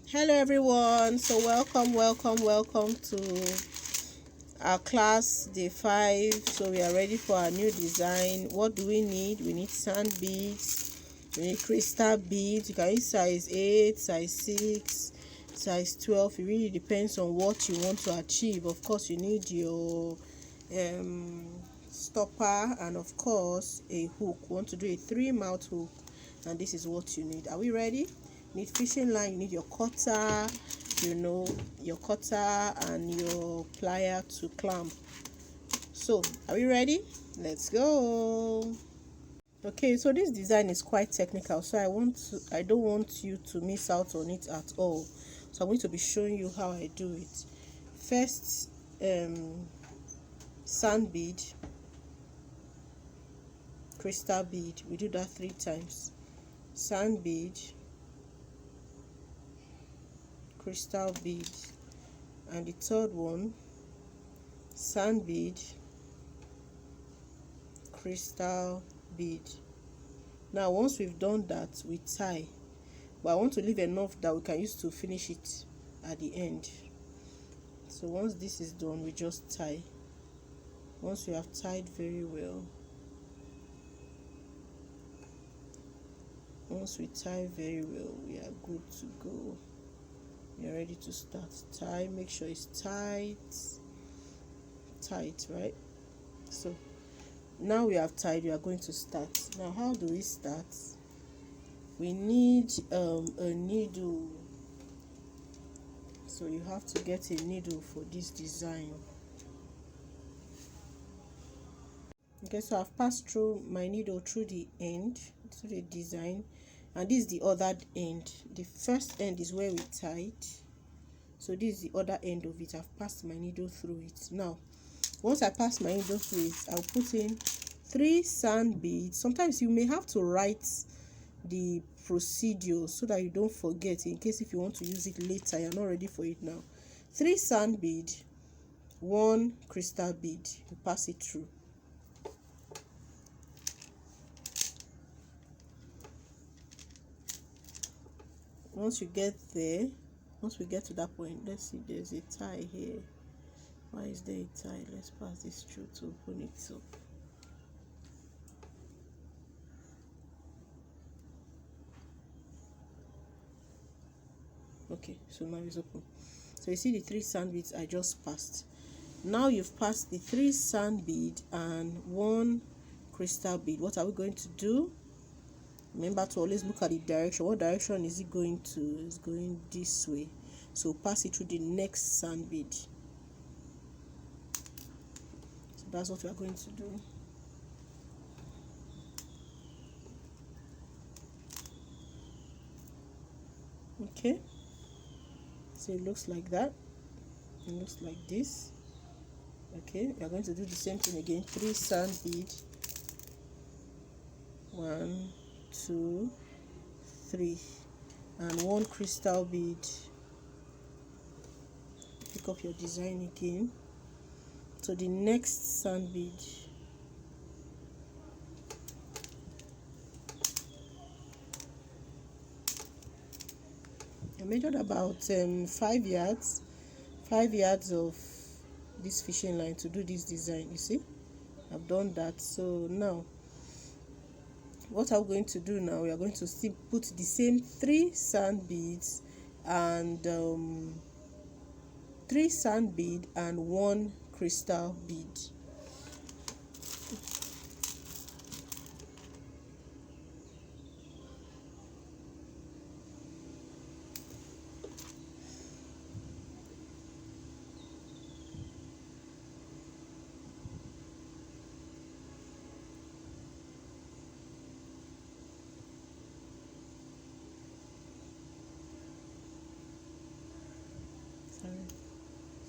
Hello everyone, so welcome to our class day 5. So we are ready for our new design. What do we need? We need sand beads, we need crystal beads. You can use size 8, size 6, size 12. It really depends on what you want to achieve. Of course, you need your stopper and of course a hook. You want to do a 3-mouth hook, and this is what you need. Are we ready? You need fishing line, you need your cutter, your cutter and your plier to clamp. So are we ready? Let's go. Okay, so this design is quite technical, so I don't want you to miss out on it at all. So I'm going to be showing you how I do it. First, sand bead, crystal bead. We do that 3 times. Sand bead, crystal bead, and the third one, sand bead, crystal bead. Now once we've done that, we tie, but I want to leave enough that we can use to finish it at the end. So once this is done, we just tie. Once we have tied very well, once we tie very well, we are good to go. We are ready to start. Tie, make sure it's tight, right? So now we have tied, we are going to start. Now how do we start? We need a needle, so you have to get a needle for this design. Okay, so I've passed through my needle through the end, through the design, and this is the other end. The first end is where we tied, so this is the other end of it. I've passed my needle through it. Now once I pass my needle through it, I'll put in 3 sand beads. Sometimes you may have to write the procedure so that you don't forget, in case if you want to use it later, you're not ready for it now. 3 sand bead, 1 crystal bead. You pass it through. Once you get there, once we get to that point, let's see, there's a tie here. Why is there a tie? Let's pass this through to open it up. Okay, so now it's open. So you see the 3 sand beads I just passed. Now you've passed the 3 sand bead and 1 crystal bead. What are we going to do? Remember to always look at the direction. What direction is it going to? It's going this way. So pass it through the next sand bead. So that's what we are going to do. Okay, so it looks like that. It looks like this. Okay, we are going to do the same thing again. 3 sand bead, 1, 2, 3, and 1 crystal bead. Pick up your design again. So the next sand bead. I measured about 5 yards of this fishing line to do this design. You see, I've done that. So now what I'm going to do now, we are going to still put the same 3 sand beads and 3 sand bead and 1 crystal bead.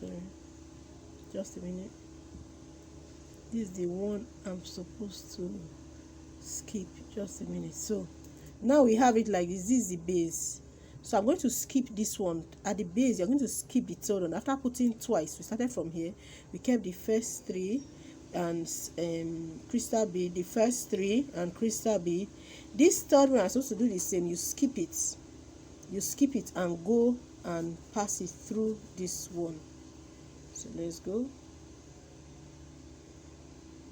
Sorry, just a minute. This is the one I'm supposed to skip. Just a minute. So now we have it like this. This is the base. So I'm going to skip this one. At the base, you're going to skip the third one. After putting twice, we started from here. We kept the first 3 and crystal bead, the first 3 and crystal bead. This third one I'm supposed to do the same. You skip it. you skip it and go and pass it through this one. So let's go.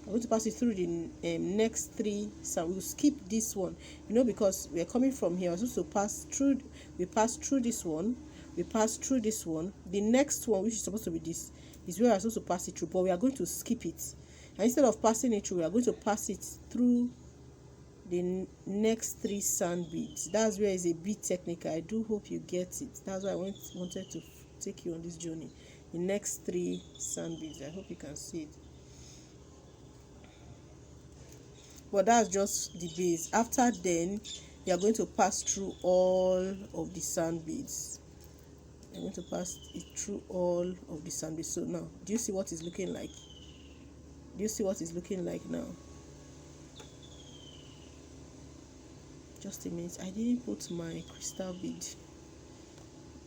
I'm going to pass it through the next 3. So we'll skip this one, because we are coming from here. We're supposed to pass through. We pass through this one, we pass through this one. The next one, which is supposed to be this, is where we're supposed to pass it through, but we are going to skip it, and instead of passing it through, we are going to pass it through the next 3 sand beads. That's where is a bead technique. I do hope you get it. That's why I wanted to take you on this journey. The next 3 sand beads. I hope you can see it. But that's just the base. After then, you are going to pass through all of the sand beads. I'm going to pass it through all of the sand beads. So now, do you see what it's looking like? Do you see what it's looking like now? Just a minute. I didn't put my crystal bead.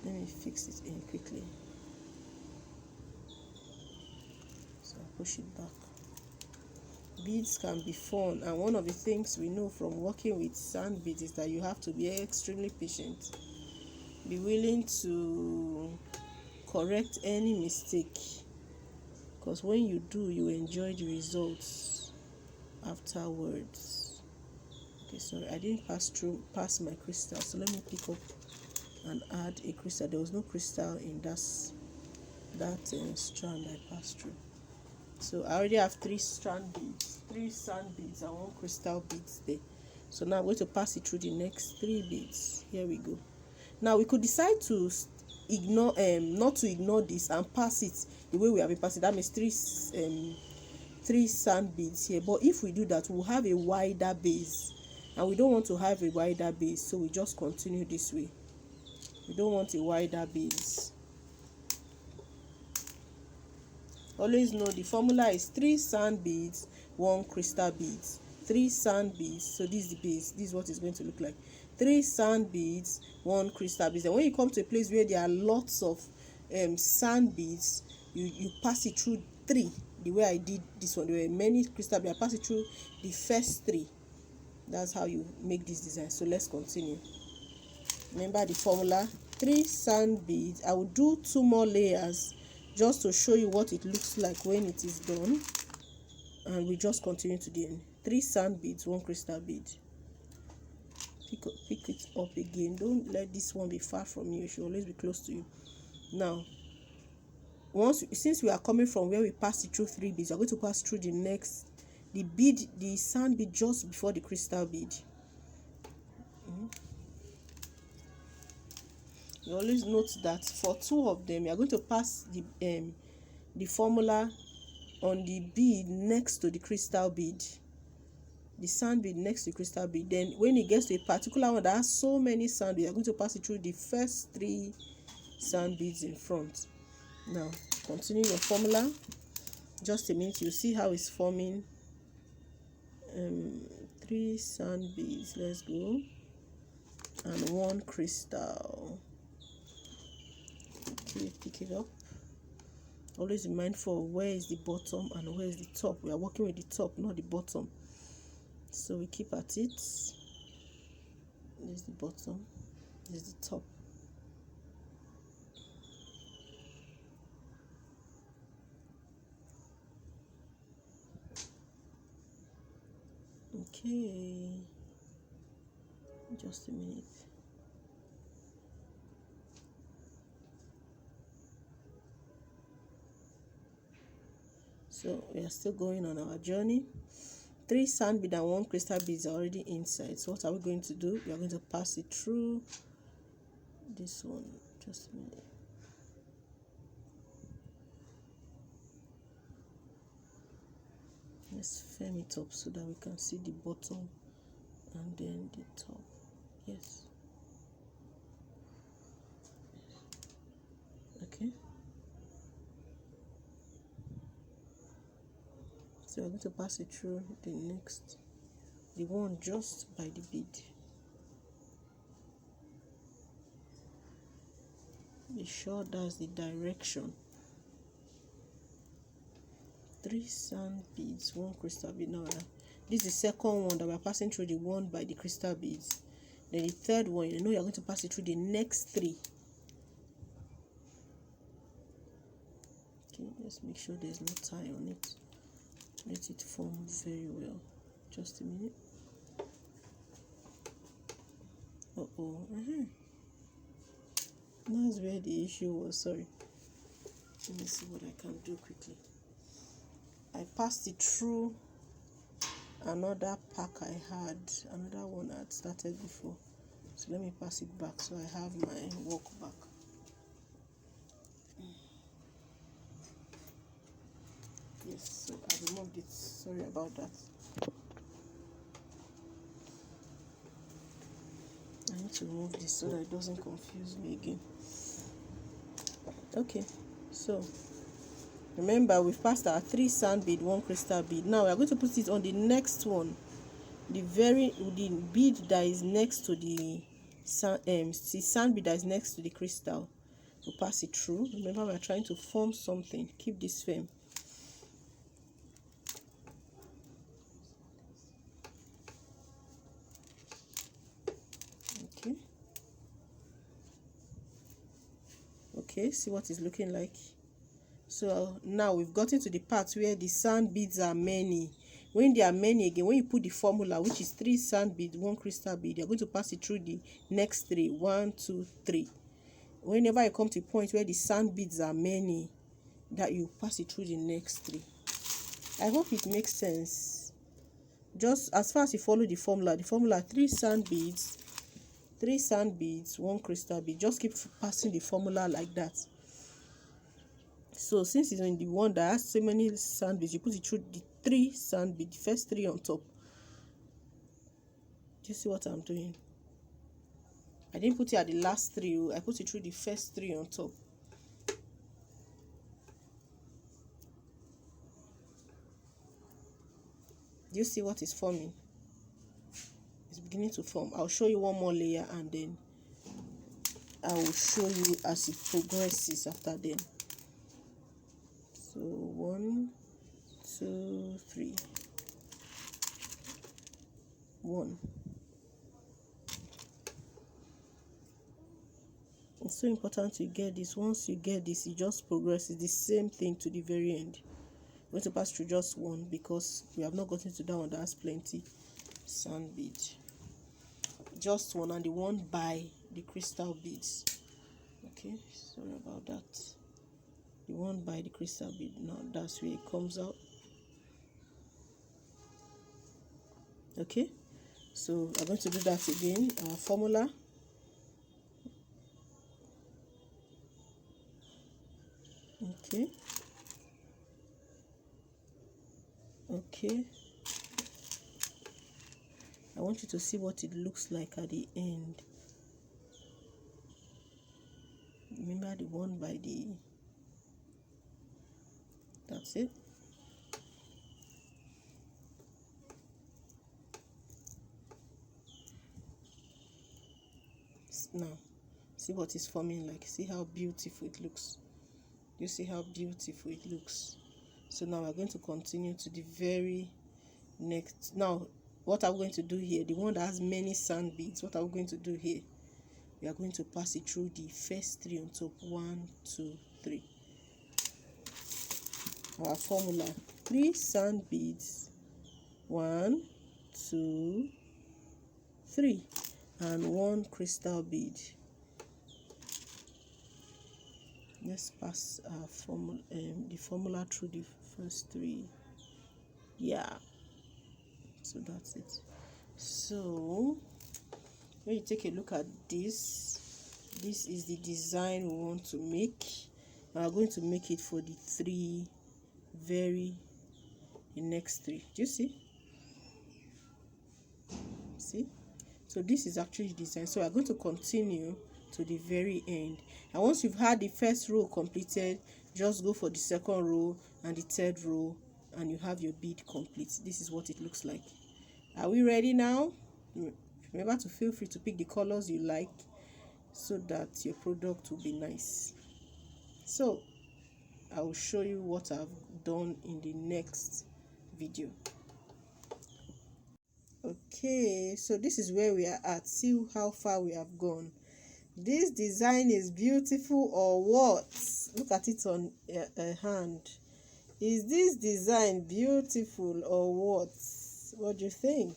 Let me fix it in quickly. So I'll push it back. Beads can be fun, and one of the things we know from working with sand beads is that you have to be extremely patient. Be willing to correct any mistake, because when you do, you enjoy the results afterwards. Okay, sorry, I didn't pass my crystal, so let me pick up and add a crystal. There was no crystal in that strand I passed through. So I already have 3 strand beads, 3 sand beads, and 1 crystal beads there. So now I'm going to pass it through the next 3 beads. Here we go. Now we could decide to ignore, not to ignore this and pass it the way we have been passing. That means 3 sand beads here. But if we do that, we'll have a wider base, and we don't want to have a wider base, so we just continue this way. We don't want a wider base. Always know the formula is 3 sand beads, 1 crystal beads. 3 sand beads. So this is the base. This is what it's going to look like. 3 sand beads, 1 crystal beads. And when you come to a place where there are lots of sand beads, you pass it through 3. The way I did this one, there were many crystal beads. I pass it through the first 3. That's how you make this design. So let's continue. Remember the formula: 3 sand beads. I will do 2 more layers just to show you what it looks like when it is done, and we just continue to the end. 3 sand beads, 1 crystal bead. Pick it up again. Don't let this one be far from you. It should always be close to you. Now, since we are coming from where we passed it through 3 beads, we're going to pass through the sand bead just before the crystal bead. You always note that for 2 of them, you are going to pass the formula on the bead next to the crystal bead, the sand bead next to the crystal bead. Then when it gets to a particular one that has so many sand beads, you are going to pass it through the first 3 sand beads in front. Now continue your formula. Just a minute, you see how it's forming. 3 sand beads, let's go, and 1 crystal. Okay, pick it up. Always be mindful of where is the bottom and where is the top. We are working with the top, not the bottom, so we keep at it. This is the bottom, this is the top. Okay, just a minute. So we are still going on our journey. 3 sand bead and 1 crystal beads are already inside. So what are we going to do? We are going to pass it through this one. Just a minute. Let's firm it up so that we can see the bottom and then the top. Yes. Okay. So we're going to pass it through the one just by the bead. Be sure that's the direction. 3 sand beads, 1 crystal bead. Now this is the second one that we're passing through, the one by the crystal beads. Then the third one, you know you're going to pass it through the next 3. Okay, let's make sure there's no tie on it. Let it form very well. Just a minute. That's where the issue was. Sorry. Let me see what I can do quickly. I passed it through another pack I had, another one I had started before. So let me pass it back so I have my work back. Yes, so I removed it. Sorry about that. I need to remove this so that it doesn't confuse me again. Okay, so remember we've passed our 3 sand bead, 1 crystal bead. Now we are going to put it on the next one, the bead that is next to the sand bead that is next to the crystal. We'll pass it through. Remember, we are trying to form something. Keep this firm. Okay, see what it's looking like. So now we've gotten to the part where the sand beads are many. When they are many again, when you put the formula, which is 3 sand beads, 1 crystal bead, you're going to pass it through the next 3. 1, 2, 3. Whenever you come to a point where the sand beads are many, that you pass it through the next 3. I hope it makes sense. Just as far as you follow the formula 3 sand beads, 1 crystal bead. Just keep passing the formula like that. So since it's in the one that has so many sand beads, you put it through the 3 sand beads, the first 3 on top. Do you see what I'm doing? I didn't put it at the last 3. I put it through the first 3 on top. Do you see what is forming? It's beginning to form. I'll show you one more layer and then I will show you as it progresses after them. So 1, 2, 3. 1. It's so important to get this. Once you get this, it just progresses the same thing to the very end. I'm going to pass through just 1 because we have not gotten to that one that has plenty sand bead. Just 1, and the one by the crystal beads. Okay, sorry about that. The one by the crystal bead. Now that's where it comes out. Okay, so I'm going to do that again. Our formula. Okay. I want you to see what it looks like at the end. Remember the one by the... That's it. Now, see what it's forming like. See how beautiful it looks. You see how beautiful it looks. So now we're going to continue to the very next. Now, what are we going to do here? The one that has many sand beads. What are we going to do here? We are going to pass it through the first 3 on top. 1, 2, 3. Our formula: 3 sand beads, 1, 2, 3, and 1 crystal bead. Let's pass our formula, the formula through the first 3. Yeah. So that's it. So when you take a look at this, this is the design we want to make. We are going to make it for the 3 the next 3. Do you see? See? So this is actually the design. So we are going to continue to the very end, and once you've had the first row completed, just go for the second row and the third row, and you have your bead complete. This is what it looks like. Are we ready now? Remember to feel free to pick the colors you like so that your product will be nice. So I will show you what I've done in the next video. Okay, so this is where we are at. See how far we have gone. This design is beautiful or what? Look at it on a hand. Is this design beautiful or what? What do you think?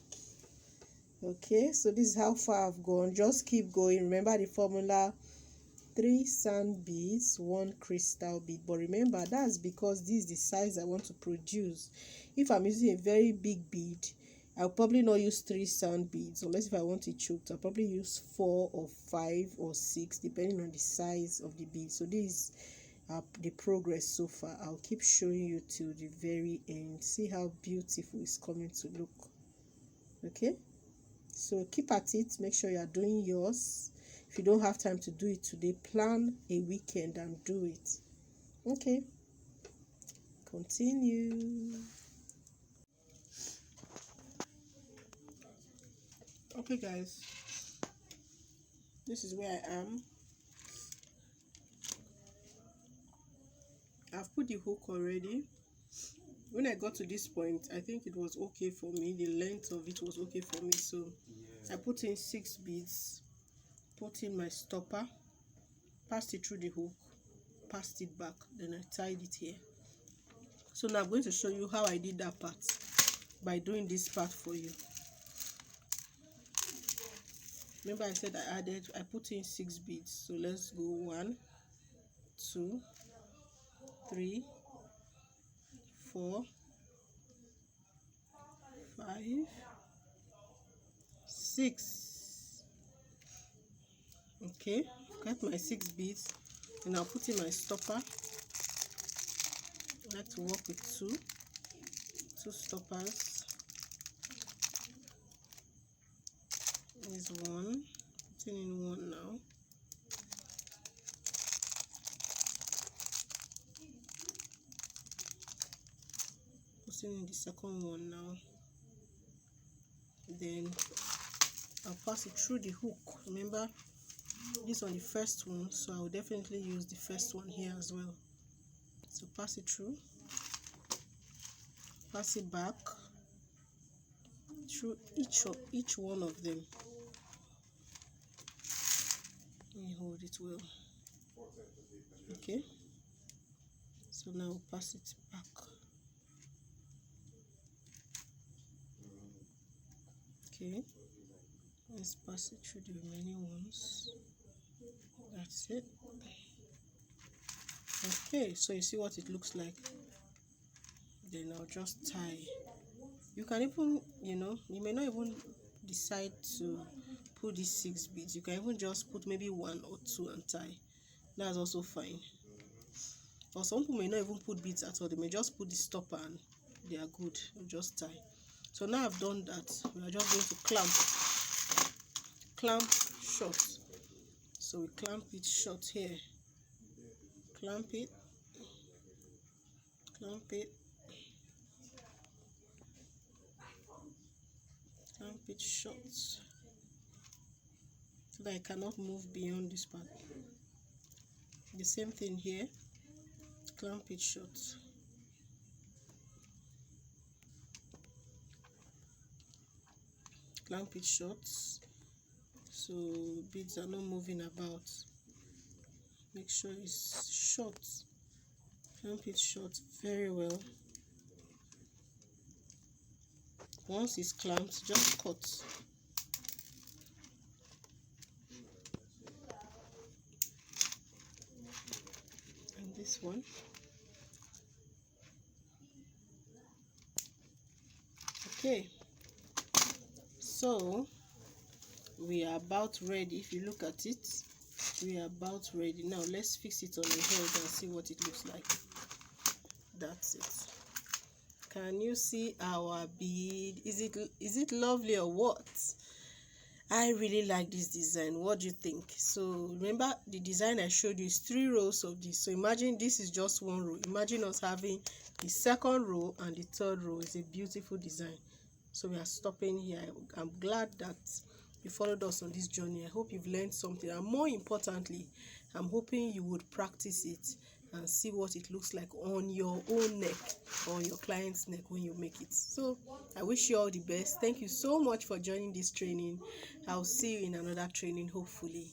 Okay, so this is how far I've gone. Just keep going. Remember the formula: 3 sand beads, 1 crystal bead. But remember, that's because this is the size I want to produce. If I'm using a very big bead, I'll probably not use 3 sand beads, unless if I want it choked. I'll probably use 4 or 5 or 6, depending on the size of the bead. So this is the progress so far. I'll keep showing you till the very end. See how beautiful it's coming to look. Okay, so keep at it. Make sure you are doing yours. If you don't have time to do it today, plan a weekend and do it. Okay, continue. Okay guys, this is where I am. I've put the hook already. When I got to this point, I think it was okay for me. The length of it was okay for me, so I put in 6 beads, put in my stopper, passed it through the hook, passed it back, then I tied it here. So now I'm going to show you how I did that part by doing this part for you. Remember I said I put in 6 beads. So let's go 1, 2, 3, 4, 5, 6. Okay, got my 6 beads, and I'll put in my stopper. I like to work with two stoppers. There's 1, putting in 1 now. Putting in the second one now. Then I'll pass it through the hook. Remember, this on the first one, so I'll definitely use the first one here as well. So pass it through, pass it back through each one of them. Let me hold it well. Okay, so now I'll pass it back. Okay, let's pass it through the remaining ones. That's it. Okay, so you see what it looks like. Then I'll just tie. You can even, you may not even decide to put these 6 beads. You can even just put maybe 1 or 2 and tie. That's also fine. Or some people may not even put beads at all. They may just put the stopper and they are good. You just tie. So now I've done that, we are just going to clamp short. So we clamp it short here. Clamp it. Clamp it. Clamp it short, so that I cannot move beyond this part. The same thing here. Clamp it short. Clamp it short, so beads are not moving about. Make sure it's short. Clamp it short very well. Once it's clamped, just cut. And this one. Okay, so we are about ready. If you look at it, we are about ready. Now let's fix it on the head and see what it looks like. That's it. Can you see our bead? Is it lovely or what? I really like this design. What do you think? So remember, the design I showed you is 3 rows of this. So imagine this is just 1 row. Imagine us having the second row and the third row. It's a beautiful design. So we are stopping here. I'm glad that you followed us on this journey. I hope you've learned something, and more importantly, I'm hoping you would practice it. and see what it looks like on your own neck or your client's neck when you make it. So I wish you all the best. Thank you so much for joining this training. I'll see you in another training, hopefully.